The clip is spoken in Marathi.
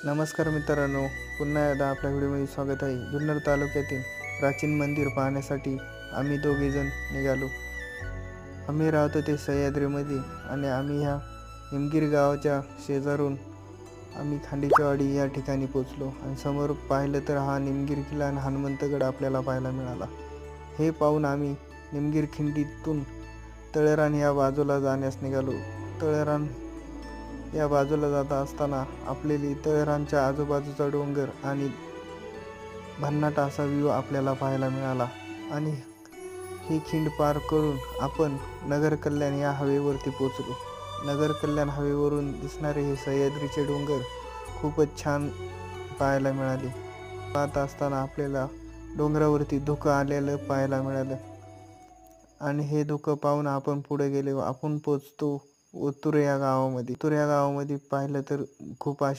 नमस्कार मित्रांनो, पुन्हा एकदा आपल्या व्हिडिओमध्ये स्वागत आहे. जुन्नर तालुक्यातील प्राचीन मंदिर पाहण्यासाठी आम्ही दोघेजण निघालो. आम्ही राहतो ते सह्याद्रीमध्ये आणि आम्ही ह्या निमगीर गावाच्या शेजारून आम्ही खांडेच्यावाडी या ठिकाणी पोचलो आणि समोर पाहिलं तर हा निमगीर किल्ला आणि हनुमंतगड आपल्याला पाहायला मिळाला. हे पाहून आम्ही निमगीर खिंडीतून तळेरान या बाजूला जाण्यास निघालो. तळेरान या बाजूला जात असताना आपल्याला तळेरानच्या आजूबाजूचा डोंगर आणि भन्नाट असा व्ह्यू आपल्याला पाहायला मिळाला आणि ही खिंड पार करून आपण नगर कल्याण या हवेवरती पोचलो. नगर कल्याण हवेवरून दिसणारे हे सह्याद्रीचे डोंगर खूपच छान पाहायला मिळाले. पाहत असताना आपल्याला डोंगरावरती धुकं आलेलं पाहायला मिळालं आणि हे धुकं पाहून आपण पुढे गेलो. आपण पोचतो ओतूर या गावामध्ये. ओतूर या गावामध्ये पाहिलं तर खूप अशी